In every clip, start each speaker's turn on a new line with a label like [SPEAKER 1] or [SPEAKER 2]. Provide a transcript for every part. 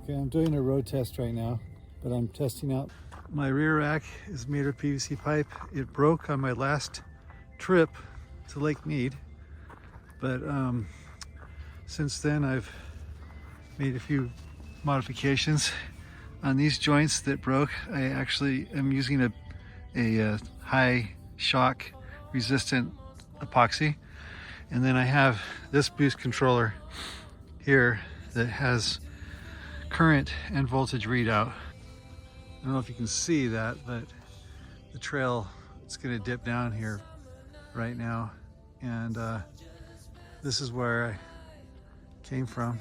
[SPEAKER 1] Okay, I'm doing a road test right now, but I'm testing out. My rear rack is made of PVC pipe. It broke on my last trip to Lake Mead, but since then I've made a few modifications on these joints that broke. I actually am using a high shock resistant epoxy, and then I have this boost controller here that has current and voltage readout. I don't know if you can see that, but the trail, it's going to dip down here right now, and this is where I came from.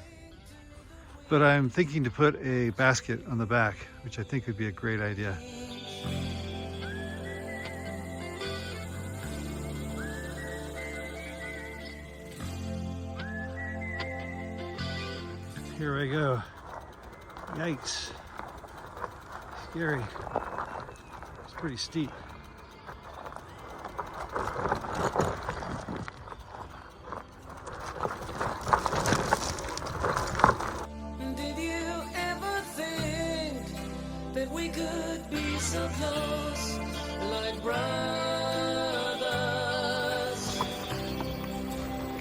[SPEAKER 1] But I'm thinking to put a basket on the back, which I think would be a great idea. Here I go. Yikes. Scary. It's pretty steep.
[SPEAKER 2] Did you ever think that we could be so close, like brothers?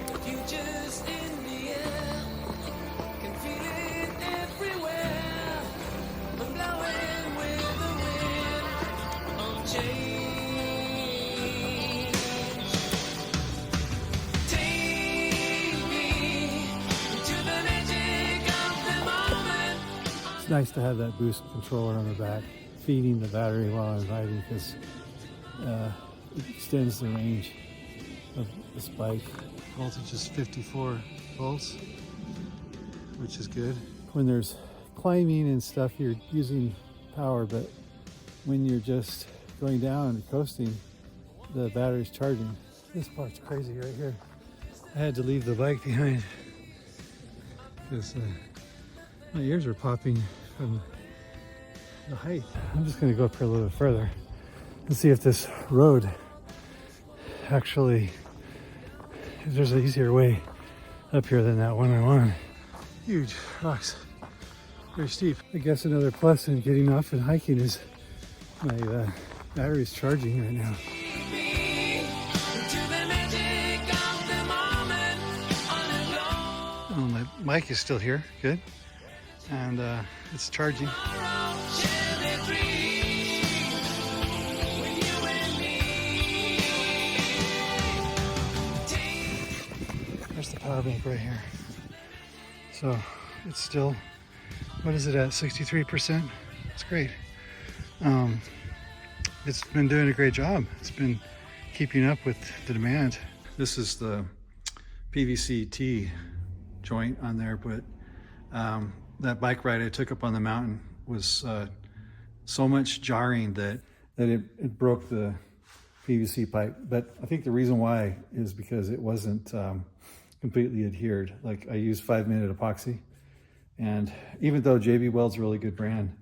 [SPEAKER 2] The future's in the air, can feel it everywhere. I'm blowing with the wind of change. Take me to the magic of the moment.
[SPEAKER 1] It's nice to have that boost controller on the back, feeding the battery while I'm riding, because it extends the range of this bike. Voltage is 54 volts, which is good. When there's climbing and stuff, you're using power, but when you're just going down and coasting, the battery's charging. This part's crazy right here. I had to leave the bike behind because my ears are popping from the height. I'm just gonna go up here a little bit further and see if this road actually, if there's an easier way up here than that one I'm on. Huge rocks, very steep. I guess another plus in getting off and hiking is my battery's charging right now. Oh, my mic is still here, good. And it's charging. There's the power bank right here. So it's still, what is it at, 63%? It's great. It's been doing a great job. It's been keeping up with the demand. This is the PVC T joint on there, but that bike ride I took up on the mountain was so much jarring that it broke the PVC pipe. But I think the reason why is because it wasn't completely adhered. Like, I used 5-minute epoxy, and even though JB Weld's a really good brand,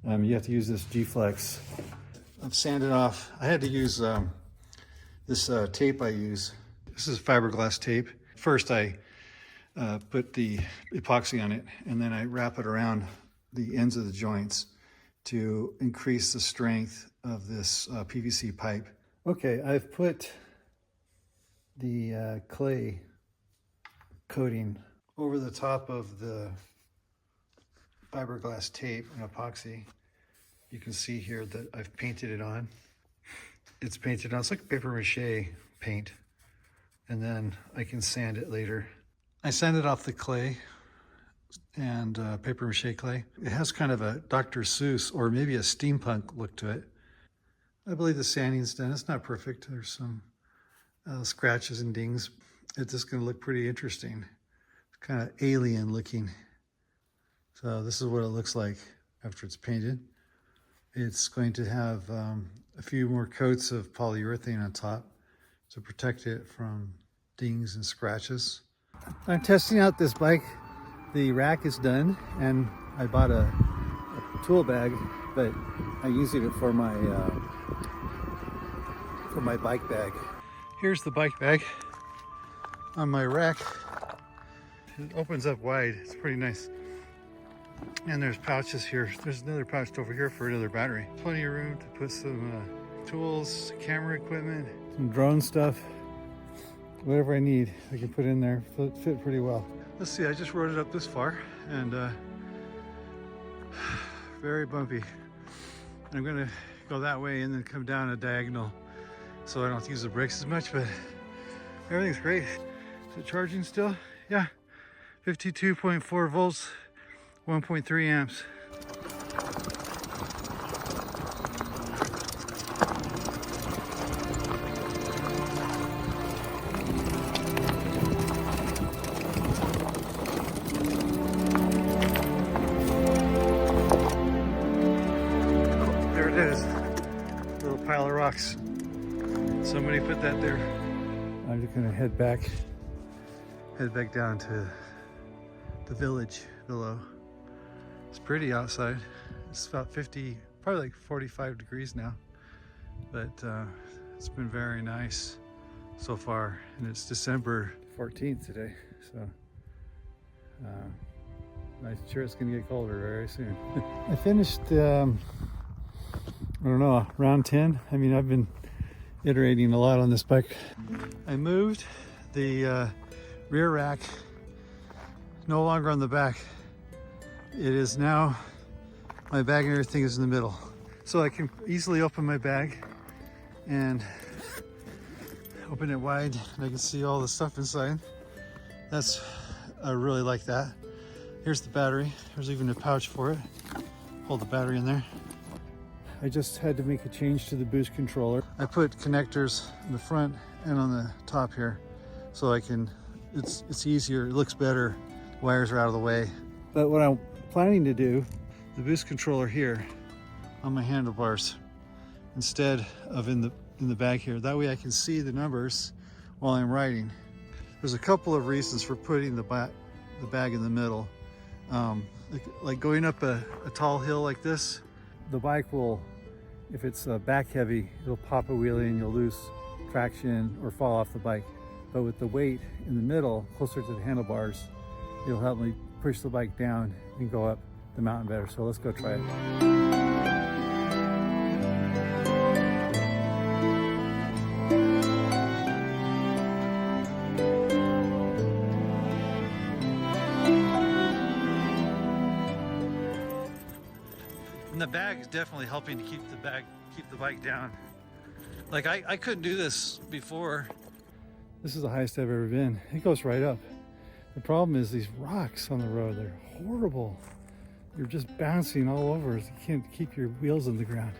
[SPEAKER 1] you have to use this G-Flex. I've sanded off. I had to use this tape I use. This is fiberglass tape. First I put the epoxy on it, and then I wrap it around the ends of the joints to increase the strength of this PVC pipe. Okay, I've put the clay coating over the top of the fiberglass tape and epoxy. You can see here that I've painted it on. It's painted on, it's like paper mache paint, and then I can sand it later. I sanded off the clay and paper mache clay. It has kind of a Dr. Seuss or maybe a steampunk look to it. I believe the sanding's done. It's not perfect. There's some scratches and dings. It's just going to look pretty interesting. It's kind of alien looking. So this is what it looks like after it's painted. It's going to have a few more coats of polyurethane on top to protect it from dings and scratches. I'm testing out this bike. The rack is done, and I bought a tool bag, but I'm using it for my bike bag. Here's the bike bag on my rack. It opens up wide. It's pretty nice.
[SPEAKER 3] And there's pouches here. There's another pouch over here for another battery. Plenty of room to put some tools, camera equipment, some drone stuff. Whatever I need, I can put in there. Fit pretty well. Let's see, I just rode it up this far and very bumpy. I'm gonna go that way and then come down a diagonal so I don't have to use the brakes as much, but everything's great. Is it charging still? Yeah, 52.4 volts, 1.3 amps. There it is, little pile of rocks. Somebody put that there. I'm just gonna head back down to the village below. It's pretty outside. It's about 50, probably like 45 degrees now, but it's been very nice so far, and it's December 14th today, so I'm sure it's gonna get colder very soon. I finished, I don't know, round 10. I mean, I've been iterating a lot on this bike. I moved the rear rack no longer on the back. It is now, my bag and everything is in the middle. So I can easily open my bag and open it wide and I can see all the stuff inside. I really like that. Here's the battery. There's even a pouch for it. Hold the battery in there. I just had to make a change to the boost controller. I put connectors in the front and on the top here so I can, it's easier, it looks better. Wires are out of the way. But what I'm planning to do, the boost controller here on my handlebars instead of in the bag here. That way I can see the numbers while I'm riding. There's a couple of reasons for putting the bag in the middle. Like going up a tall hill like this, the bike will, if it's back heavy, it'll pop a wheelie and you'll lose traction or fall off the bike. But with the weight in the middle, closer to the handlebars, it'll help me push the bike down and go up the mountain better. So let's go try it. And the bag is definitely helping to keep the bike down. Like I couldn't do this before. This is the highest I've ever been. It goes right up. The problem is these rocks on the road, they're horrible. You're just bouncing all over. You can't keep your wheels on the ground.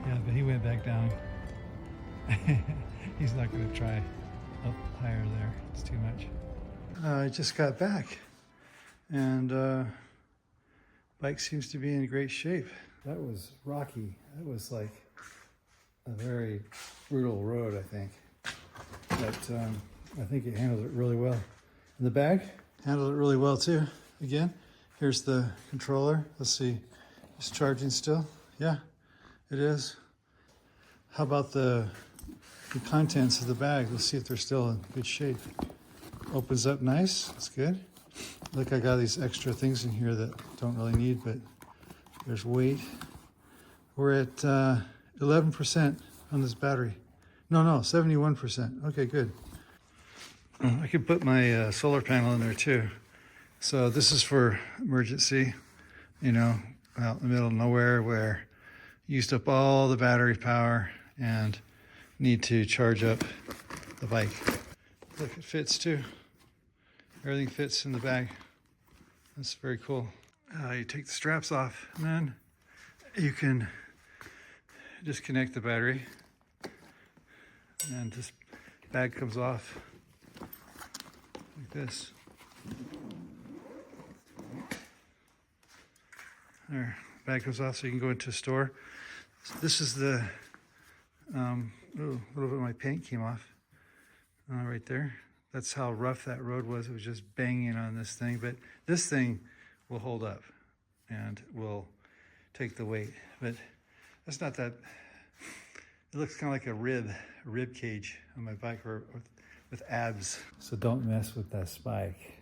[SPEAKER 3] Yeah, but he went back down. He's not going to try up higher there. It's too much. I just got back and bike seems to be in great shape. That was rocky. That was like a very brutal road, I think. But I think it handled it really well. And the bag handled it really well too. Again, here's the controller. Let's see, it's charging still. Yeah, it is. How about the contents of the bag? Let's see if they're still in good shape. Opens up nice, that's good. Look, I got these extra things in here that don't really need, but there's weight. We're at 11% on this battery. No, 71%. Okay, good. I could put my solar panel in there too. So this is for emergency, you know, out in the middle of nowhere where you used up all the battery power and need to charge up the bike. Look, it fits too. Everything fits in the bag. That's very cool. You take the straps off and then you can disconnect the battery and this bag comes off like this. There, bag comes off so you can go into a store. So this is the, a little bit of my paint came off right there. That's how rough that road was. It was just banging on this thing, but this thing will hold up. and will take the weight. But that's not that, it looks kind of like a rib cage on my bike, or with abs. So don't mess with that spike.